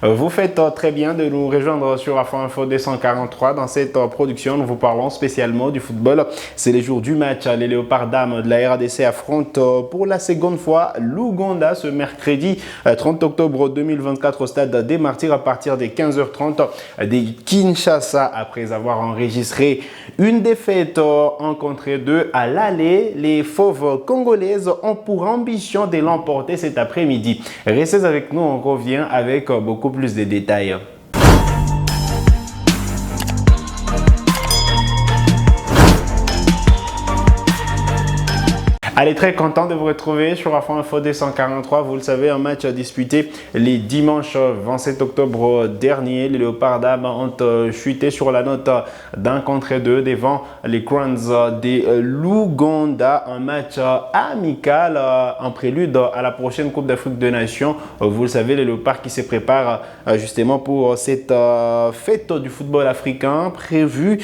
Vous faites très bien de nous rejoindre sur Afro Info 243. Dans cette production, nous vous parlons spécialement du football. C'est les jours du match. Les Léopards dames de la RDC affrontent pour la seconde fois l'Ouganda ce mercredi 30 octobre 2024 au stade des Martyrs à partir des 15h30 des Kinshasa. Après avoir enregistré une défaite en contre 2 à l'aller, les fauves congolaises ont pour ambition de l'emporter cet après-midi. Restez avec nous, on revient avec beaucoup plus de détails. Allez, très content de vous retrouver sur Afro Info 243. Vous le savez, un match disputé les dimanches 27 octobre dernier. Les Léopards dames ont chuté sur la note d'un contre 2 devant les Crowns de l'Ouganda. Un match amical, en prélude à la prochaine Coupe d'Afrique des Nations. Vous le savez, les Léopards qui se préparent justement pour cette fête du football africain prévue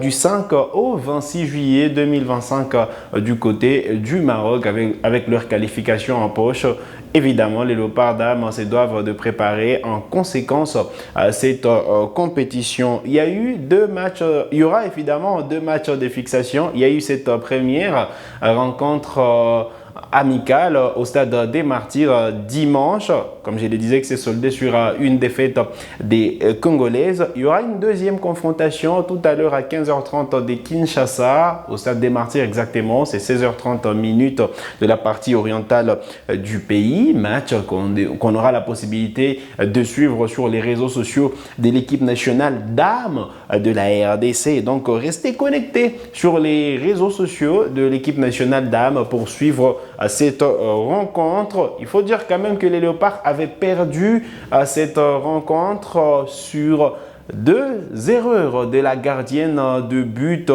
du 5 au 26 juillet 2025 du côté du Maroc avec leur qualification en poche. Évidemment, les Léopards dames se doivent de préparer en conséquence à cette compétition. Il y a eu deux matchs, il y aura évidemment deux matchs de fixation. Il y a eu cette première rencontre amicale au stade des Martyrs dimanche, comme je le disais, que c'est soldé sur une défaite des Congolaises. Il y aura une deuxième confrontation tout à l'heure à 15h30 des Kinshasa, au stade des Martyrs exactement. C'est 16h30 minutes de la partie orientale du pays. Match qu'on aura la possibilité de suivre sur les réseaux sociaux de l'équipe nationale dames de la RDC. Donc restez connectés sur les réseaux sociaux de l'équipe nationale dames pour suivre cette rencontre. Il faut dire quand même que les Léopards avaient perdu cette rencontre sur deux erreurs de la gardienne de but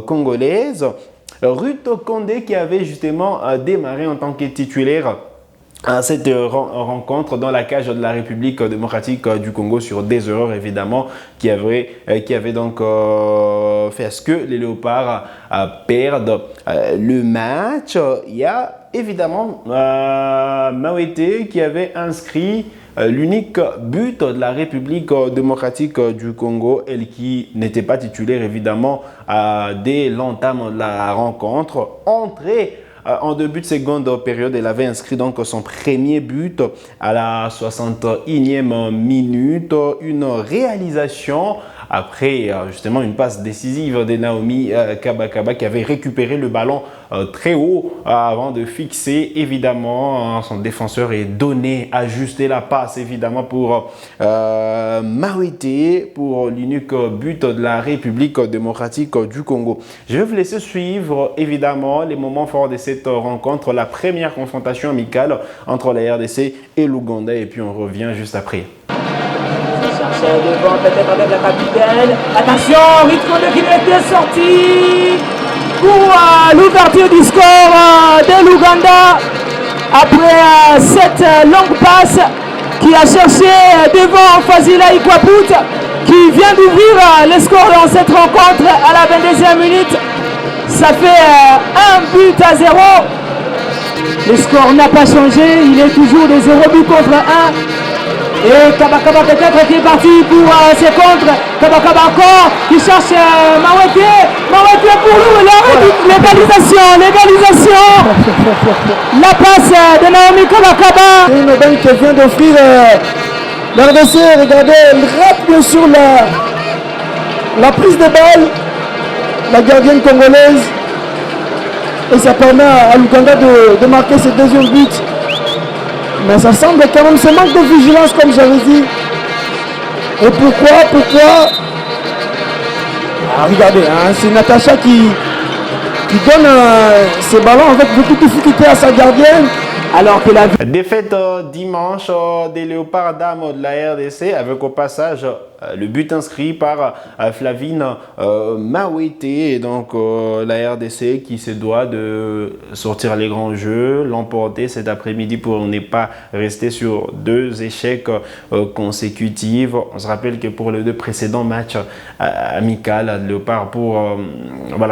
congolaise, Ruth Condé, qui avait justement démarré en tant que titulaire à cette rencontre dans la cage de la République démocratique du Congo sur des erreurs évidemment qui avaient donc fait à ce que les Léopards perdent le match. Il y a évidemment Mawete qui avait inscrit l'unique but de la République démocratique du Congo, elle qui n'était pas titulaire évidemment dès l'entame de la rencontre. Entrée en début de seconde période, elle avait inscrit donc son premier but à la 61e minute. Une réalisation après justement une passe décisive de Naomi Kabakaba qui avait récupéré le ballon très haut avant de fixer évidemment son défenseur et donner, ajuster la passe évidemment pour Mawete pour l'unique but de la République démocratique du Congo. Je vais vous laisser suivre évidemment les moments forts de cette rencontre, la première confrontation amicale entre la RDC et l'Ouganda, et puis on revient juste après. Devant peut-être avec la capitaine. Attention, Ruth Condé qui était sorti pour l'ouverture du score de l'Ouganda après cette longue passe qui a cherché devant Fazila Ikwaput qui vient d'ouvrir le score dans cette rencontre à la 22e minute. Ça fait 1-0. Le score n'a pas changé, il est toujours de 0 but contre 1. Et Kabakaba peut-être qui est parti pour ses contres. Kabakaba encore qui cherche Mawete. Mawete pour nous, l'égalisation. La passe de Naomi Kabakaba. C'est une aubaine qui vient d'offrir l'RDC. Regardez, elle rate bien sûr la prise de balle. La gardienne congolaise. Et ça permet à l'Ouganda de marquer ce deuxième but. Mais ça semble quand même ce manque de vigilance comme j'avais dit. Et pourquoi regardez, hein, c'est Natacha qui donne ses ballons avec beaucoup de difficulté à sa gardienne. Alors que la défaite dimanche des Léopards dames de la RDC avec au passage le but inscrit par Flavine Mawete, et donc la RDC qui se doit de sortir les grands jeux, l'emporter cet après-midi pour ne pas rester sur 2 échecs consécutifs. On se rappelle que pour les 2 précédents matchs amicaux, Léopard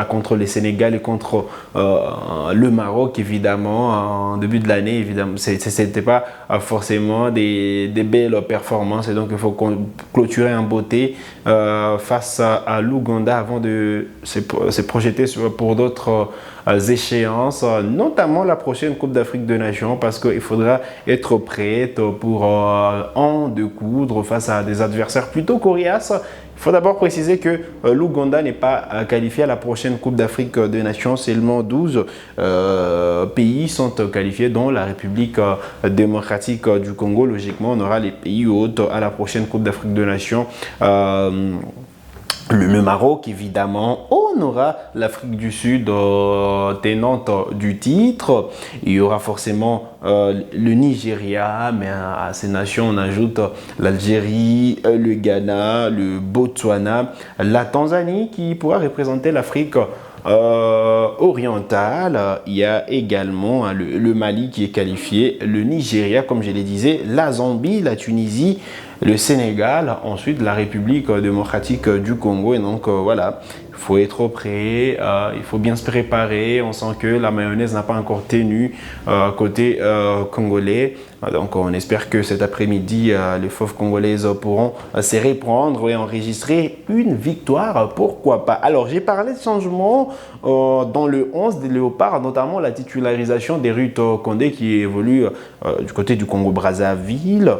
contre les Sénégal et contre le Maroc, évidemment, en début de l'année, évidemment, c'était pas forcément des belles performances, et donc il faut clôturer en beauté face à l'Ouganda avant de se projeter pour d'autres échéances, notamment la prochaine Coupe d'Afrique de Nations, parce qu'il faudra être prête pour en découdre face à des adversaires plutôt coriaces. Il faut d'abord préciser que l'Ouganda n'est pas qualifié à la prochaine Coupe d'Afrique des Nations. Seulement 12 pays sont qualifiés, dont la République démocratique du Congo. Logiquement, on aura les pays hôtes à la prochaine Coupe d'Afrique des Nations. Le Maroc, évidemment. On aura l'Afrique du Sud tenante du titre. Il y aura forcément le Nigeria, mais à ces nations, on ajoute l'Algérie, le Ghana, le Botswana, la Tanzanie qui pourra représenter l'Afrique orientale. Il y a également le Mali qui est qualifié, le Nigeria, comme je le disais, la Zambie, la Tunisie, le Sénégal, ensuite la République démocratique du Congo. Et donc voilà, il faut être prêt, il faut bien se préparer. On sent que la mayonnaise n'a pas encore tenu côté congolais. Donc on espère que cet après-midi, les fauves congolaises pourront se reprendre et enregistrer une victoire, pourquoi pas. Alors j'ai parlé de changements dans le 11 des Léopards, notamment la titularisation d'Erut Condé qui évolue du côté du Congo-Brazzaville.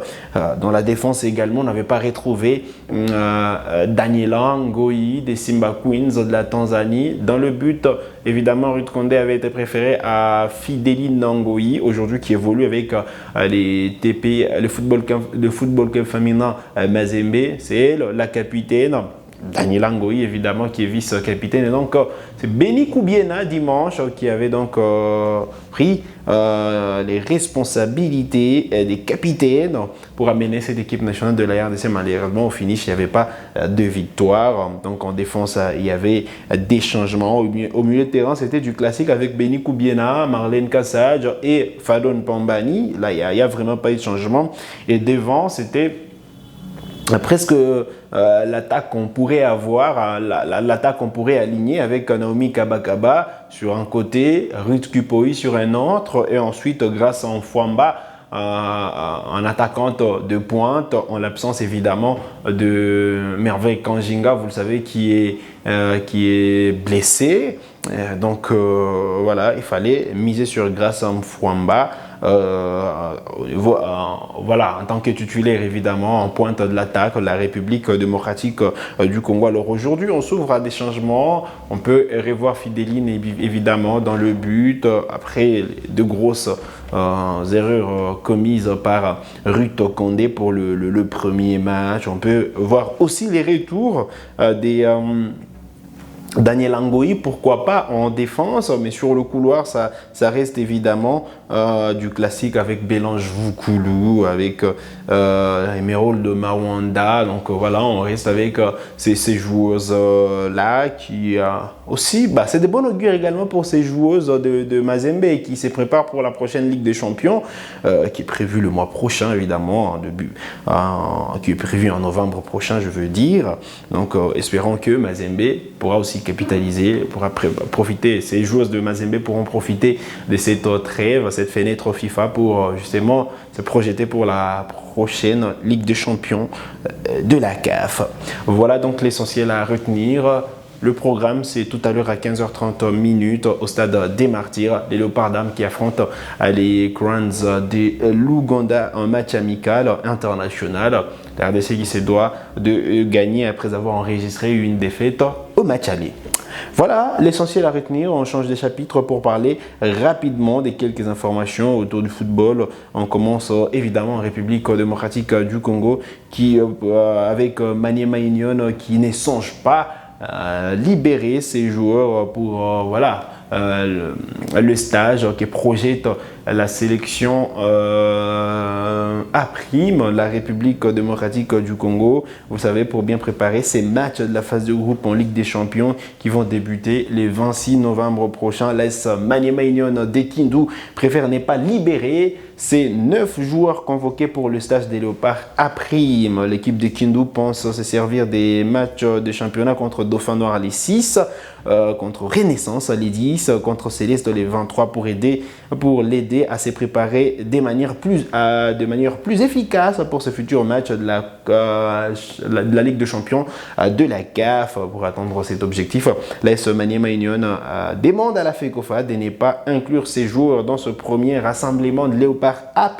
Dans la défense également, on n'avait pas retrouvé Daniela Ngoyi des Simba Queens de la Tanzanie. Dans le but, évidemment, Erut Condé avait été préféré à Fideline Ngoyi, aujourd'hui qui évolue avec les TP, le football club féminin Mazembe. C'est elle, la capitaine. Daniela Ngoyi, évidemment, qui est vice-capitaine. Et donc, c'est Béni Koubiena, dimanche, qui avait donc pris les responsabilités des capitaines pour amener cette équipe nationale de la RDC. Malheureusement, au finish, il n'y avait pas de victoire. Donc, en défense, il y avait des changements. Au milieu de terrain, c'était du classique avec Béni Koubiena, Marlène Kassage et Fadon Pambani. Là, il n'y a vraiment pas eu de changement. Et devant, c'était presque l'attaque qu'on pourrait avoir, l'attaque qu'on pourrait aligner avec Naomi Kabakaba sur un côté, Ruth Kupoi sur un autre, et ensuite grâce à Mfwamba en attaquante de pointe, en l'absence évidemment de Merveille Kanjinga, vous le savez, qui est blessé. Donc voilà, il fallait miser sur grâce à Mfwamba. Voilà, en tant que titulaire évidemment en pointe de l'attaque, la République démocratique du Congo. Alors aujourd'hui, on s'ouvre à des changements. On peut revoir Fideline évidemment dans le but après de grosses erreurs commises par Ruth Condé pour le premier match. On peut voir aussi les retours des Daniel Ngoyi, pourquoi pas en défense, mais sur le couloir, ça reste évidemment du classique avec Bélange Vukulu, avec Emerald de Mawanda. Donc voilà, on reste avec ces joueuses-là qui aussi, c'est de bon augure également pour ces joueuses de Mazembe qui se préparent pour la prochaine Ligue des Champions, qui est prévue le mois prochain évidemment, qui est prévue en novembre prochain, je veux dire. Donc espérons que Mazembe pourra aussi capitaliser, pourra profiter, ces joueuses de Mazembe pourront profiter de cette trêve, cette fenêtre FIFA pour justement se projeter pour la prochaine Ligue des Champions de la CAF. Voilà donc l'essentiel à retenir. Le programme, c'est tout à l'heure à 15h30 au stade des Martyrs, les Léopards d'Âme qui affrontent les Crowns de l'Ouganda, un match amical international. La RDC qui se doit de gagner après avoir enregistré une défaite au match aller. Voilà l'essentiel à retenir. On change de chapitre pour parler rapidement des quelques informations autour du football. On commence évidemment en République démocratique du Congo qui, avec Maniema Union qui ne songe pas libérer ses joueurs pour le stage qui projette la sélection A', la République démocratique du Congo. Vous savez, pour bien préparer ces matchs de la phase de groupe en Ligue des Champions qui vont débuter les 26 novembre prochain. L'AS Maniema Union de Kindu préfère ne pas libérer ces 9 joueurs convoqués pour le stage des Léopards A'. L'équipe de Kindu pense se servir des matchs de championnat contre Dauphin Noir les 6, contre Renaissance les 10, contre Céleste les 23 pour l'aider à se préparer de manière plus efficace pour ce futur match de la Ligue des Champions de la CAF. Pour atteindre cet objectif, l'AS Maniema Union demande à la FECOFA de ne pas inclure ces joueurs dans ce premier rassemblement de Léopards A'.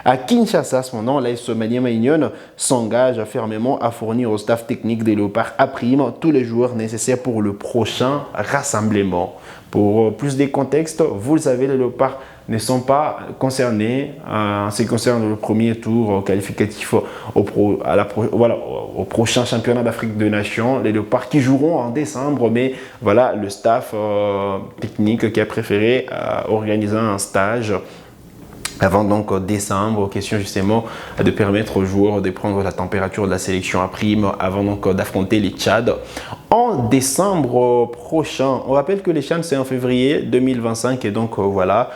À Kinshasa, cependant, l'AS Maniema Union s'engage fermement à fournir au staff technique des Léopards A' tous les joueurs nécessaires pour le prochain rassemblement. Pour plus de contexte, vous le savez, les Léopards ne sont pas concernés en ce qui concerne le premier tour qualificatif au prochain championnat d'Afrique des Nations. Les Léopards qui joueront en décembre, mais voilà, le staff technique qui a préféré organiser un stage avant donc décembre, question justement de permettre aux joueurs de prendre la température de la sélection A' avant donc d'affronter les Tchad en décembre prochain. On rappelle que les Tchad c'est en février 2025 et donc voilà,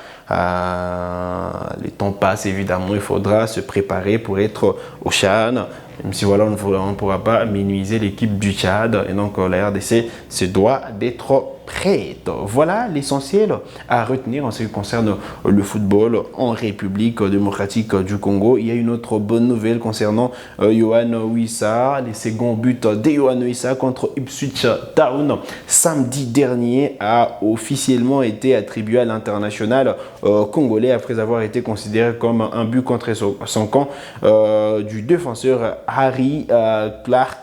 les temps passent évidemment, il faudra se préparer pour être au Tchad. Même si voilà, on ne pourra pas minimiser l'équipe du Tchad et donc la RDC se doit d'être prête. Voilà l'essentiel à retenir en ce qui concerne le football en République démocratique du Congo. Il y a une autre bonne nouvelle concernant Yohan Wissa. Les seconds buts de Yohan Wissa contre Ipswich Town samedi dernier a officiellement été attribué à l'international congolais après avoir été considéré comme un but contre son camp du défenseur Harry Clark.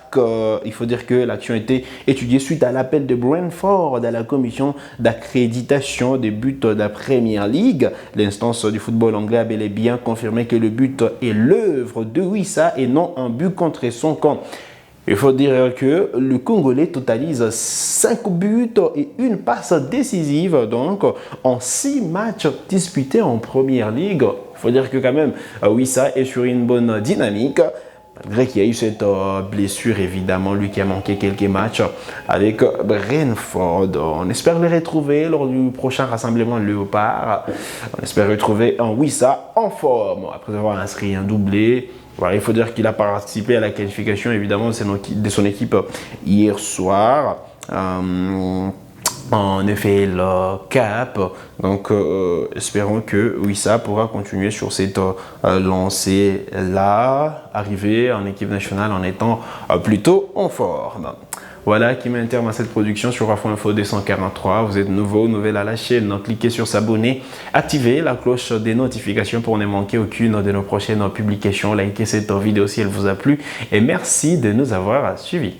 Il faut dire que l'action a été étudiée suite à l'appel de Brentford à la commission d'accréditation des buts de la Premier League. L'instance du football anglais a bel et bien confirmé que le but est l'œuvre de Wissa et non un but contre son camp. Il faut dire que le Congolais totalise 5 buts et une passe décisive donc en 6 matchs disputés en Premier League. Il faut dire que quand même Wissa est sur une bonne dynamique. Malgré qu'il y a eu cette blessure, évidemment, lui qui a manqué quelques matchs avec Brentford. On espère le retrouver lors du prochain rassemblement de Léopard. On espère retrouver un Wissa en forme après avoir inscrit un doublé. Voilà, il faut dire qu'il a participé à la qualification, évidemment, de son équipe hier soir. En effet, le cap. Donc, espérons que Wissa pourra continuer sur cette lancée-là, arriver en équipe nationale en étant plutôt en forme. Voilà qui met un terme à cette production sur Afro Info 243. Vous êtes nouvelle à la chaîne, donc cliquez sur s'abonner, activez la cloche des notifications pour ne manquer aucune de nos prochaines publications. Likez cette vidéo si elle vous a plu et merci de nous avoir suivis.